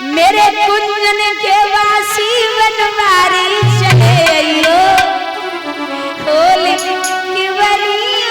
मेरे कुंजन के वासी बनवारी चले खोल की बलिया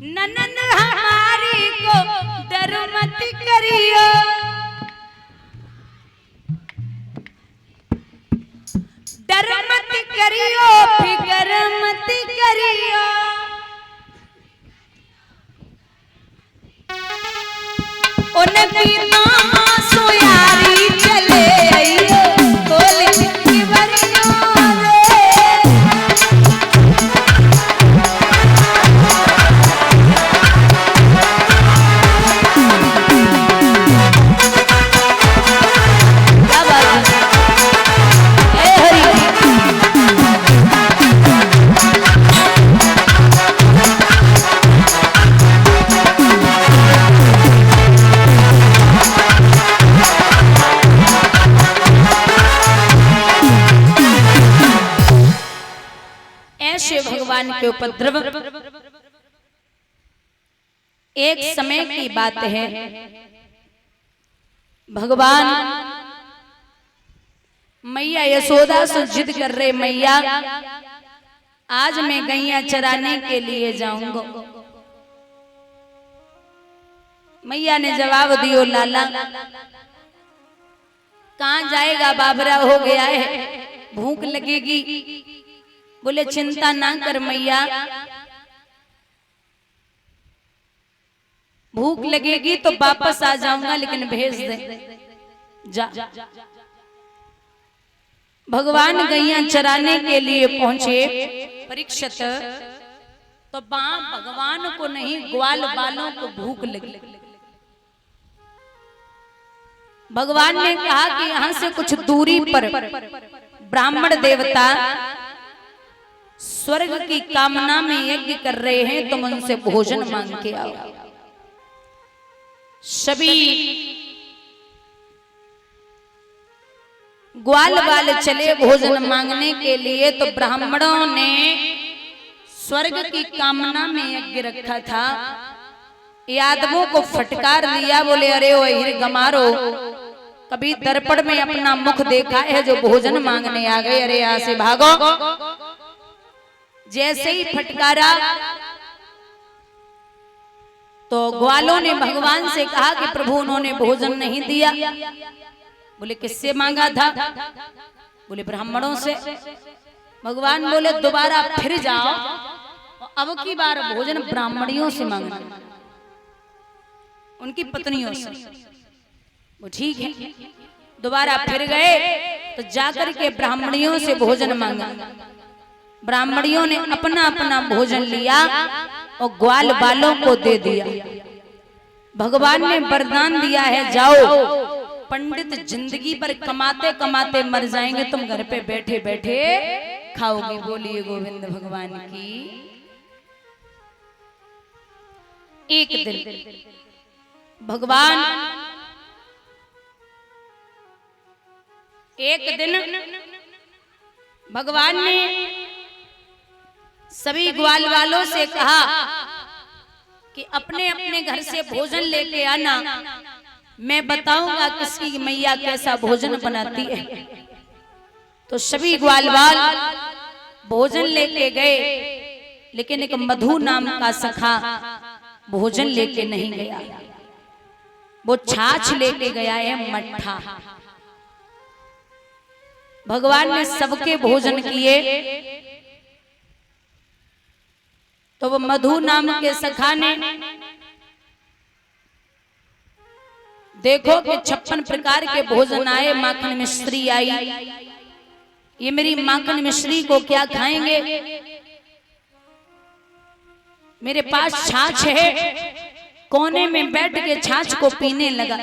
ननन हमारी को डर मत करियो, डर मत करियो, फिक्र मत करियो। उनकी नाम सोयारी चले आइयो खोल की बरियो भगवान के उपद्रव। एक समय की बात है, भगवान मैया यशोदा से जिद कर रहे, मैया आज मैं गैया चराने के लिए जाऊंगा। मैया ने जवाब दियो, लाला कहां जाएगा, बाबरा हो गया है, भूख लगेगी। बोले चिंता ना कर मैया, भूख लगेगी तो वापस आ जाऊंगा, लेकिन भेज दे जा। भगवान गैया चराने के लिए पहुंचे परीक्षित, तो भगवान को नहीं ग्वाल बालों को भूख लगी। भगवान ने कहा कि यहां से कुछ दूरी पर ब्राह्मण देवता स्वर्ग की कामना में यज्ञ कर रहे हैं, तुम उनसे भोजन मांग के आओ। सभी ग्वाल बाल चले भोजन मांगने के लिए, तो ब्राह्मणों ने स्वर्ग की कामना में यज्ञ रखा था। यादवों को फटकार दिया, बोले अरे ओ हिर गमारो, कभी दर्पण में अपना मुख देखा है जो भोजन मांगने आ गए, अरे यहाँ से भागो। जैसे ही फटकारा तो ग्वालों ने भगवान से कहा कि प्रभु उन्होंने भोजन नहीं दिया। बोले किससे मांगा था? बोले ब्राह्मणों से। भगवान बोले दोबारा फिर जाओ और अब की बार भोजन ब्राह्मणियों से मांगना, उनकी पत्नियों से। वो ठीक है। दोबारा फिर गए तो जाकर के ब्राह्मणियों से भोजन मांगा। ब्राह्मणियों ने अपना अपना भोजन लिया और ग्वाल बालों को दे दिया। भगवान ने वरदान दिया है, जाओ पंडित जिंदगी पर कमाते कमाते मर जाएंगे, तुम घर पे बैठे बैठे खाओगे। बोलिए गोविंद भगवान की। एक दिन भगवान ने सभी ग्वाल वालों से कहा कि अपने अपने घर से भोजन लेके आना, मैं बताऊंगा किसकी मैया कैसा भोजन बनाती है। तो सभी ग्वाल वाल भोजन लेके गए, लेकिन एक मधु नाम का सखा भोजन लेके नहीं गया, वो छाछ लेके गया है, मट्ठा। भगवान ने सबके भोजन किए तो वो मधु नाम के सखा ने देखो कि 56 प्रकार के भोजन आए, माखन मिश्री आई, ये मेरी माखन मिश्री को क्या खाएंगे, मेरे पास छाछ है। कोने में बैठ के छाछ को पीने लगा।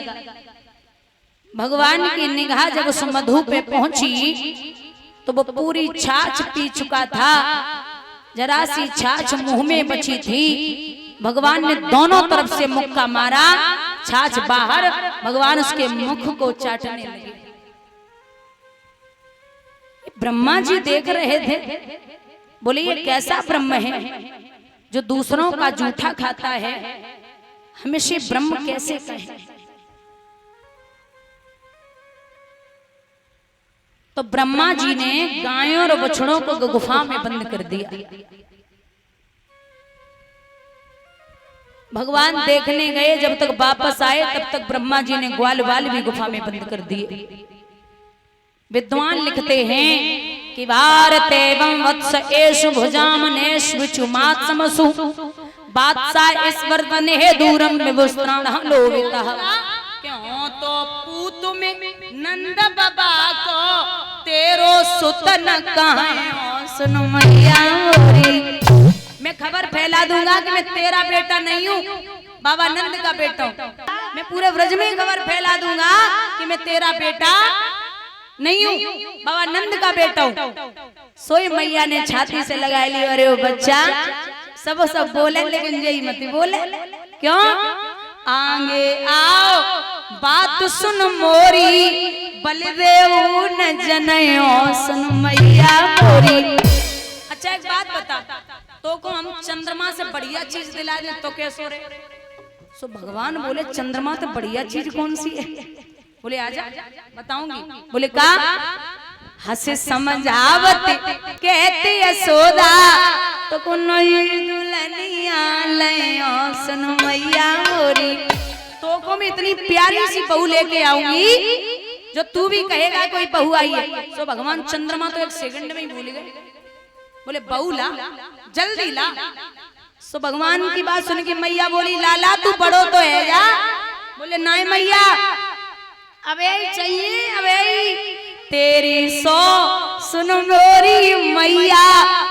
भगवान की निगाह जब उस मधु पे पहुंची तो वो पूरी छाछ पी चुका था, जरा सी छाछ मुंह में बची थी। भगवान ने दोनों तरफ से मुक्का मारा, छाछ बाहर, भगवान उसके मुख को चाटने लगे। ब्रह्मा जी देख रहे थे, बोले ये कैसा ब्रह्म है जो दूसरों का जूठा खाता है, हमेशा ब्रह्म कैसे कहे। तो ब्रह्मा जी ने गायों और बछड़ों को गुफा में बंद कर दिया। भगवान देखने गए, जब तक वापस आए तब तक ब्रह्मा जी ने ग्वाल बाल भी गुफा में बंद कर दिए। विद्वान लिखते हैं कि भारत एवं वत्स एषु भुजामनेषु चुमात् समसु बादशाह ईश्वरतन है दूरम विवस्त्राण लोभितः। क्यों तो पूत में नंद बाबा को तेरो सुत न कहां, सुन मैया मोरी। मैं खबर फैला दूंगा कि मैं तेरा बेटा नहीं हूँ, बाबा नंद का बेटा हूँ। मैं पूरे व्रज में खबर फैला दूंगा कि मैं तेरा बेटा नहीं हूँ, बाबा नंद का बेटा हूँ। सोई मैया ने छाती से लगा ली, अरे वो बच्चा सब बोले लेकिन यही मत बोले। क्यों? आगे आओ बात सुन मोरी, बलदेव न जनयो सुन मैया मोरी। अच्छा एक बात बता, तो को हम चंद्रमा से बढ़िया चीज दिला दे तो कैसे रे? सो भगवान बोले चंद्रमा तो बढ़िया चीज कौन सी है? बोले आजा बताऊंगी। बोले का? हंसे समझावत कहती यशोदा, तो को दुल्हनिया लयो सुन मैया मोरी। तो को मैं इतनी प्यारी सी बहू लेके आऊंगी जो तू भी कहेगा कोई बहू आई है। तो भगवान चंद्रमा तो एक सेकंड में ही भूल गए। बोले बहू ला, जल्दी ला। सो भगवान की बात सुन के मैया बोली लाला तू बड़ो तो है जा। बोले नहीं मैया अबे चाहिए, अबे तेरी सो सुन मोरी मैया,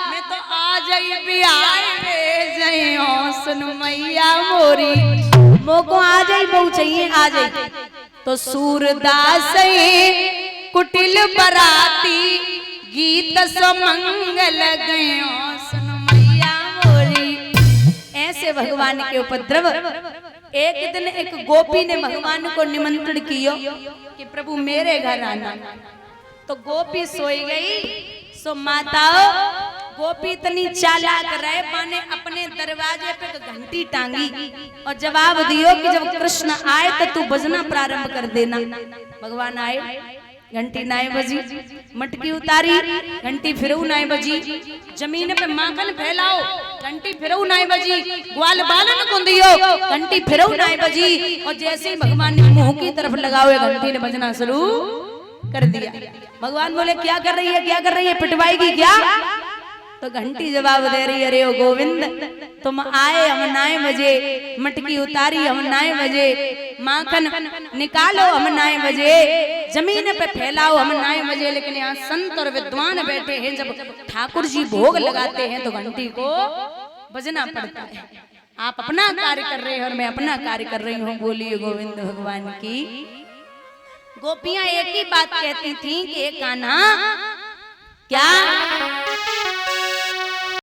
मैं तो आ जाई बिहार में जइयो सुन मैया मोरी। मोको आ जाई बहू चाहिए, आ जाई। तो सूरदास कुटिल बराती गीत सुमंगल गयो सुन मैया मोरी। ऐसे भगवान के उपद्रव। एक दिन एक गोपी ने भगवान को निमंत्रण किया कि प्रभु मेरे घर आना। तो गोपी सोई गई। सो माताओं गोपी इतनी चालाक रहे, माने अपने दरवाजे पे घंटी टांगी और जवाब दियो कि जब कृष्ण आए तो तू बजना प्रारंभ कर देना। भगवान आए, घंटी नाई बजी, मटकी उतारी, घंटी फिर नाई बजी, जमीन पे माखन फैलाओ, घंटी फिर नाई बजी, ग्वाल बालन को दियो, घंटी फिर नाई बजी, और जैसे ही भगवान ने मुंह की तरफ लगाओ घंटी ने बजना शुरू कर दिया। भगवान बोले क्या कर रही है, क्या कर रही है, पिटवाएगी क्या? तो घंटी जवाब दे रही, अरे ओ गोविंद तुम आए हम नाए बजे, मटकी उतारी हम नाए बजे, माखन निकालो हम नाए बजे, जमीन पे फैलाओ हम नाए बजे, लेकिन यहाँ संत और विद्वान बैठे हैं, जब ठाकुर जी भोग लगाते हैं तो घंटी को बजना पड़ता है। आप अपना कार्य कर रहे हैं और मैं अपना कार्य कर रही हूँ, बोलिए गोविंद भगवान की। गोपियां एक ही बात कहती थी कि कान्हा क्या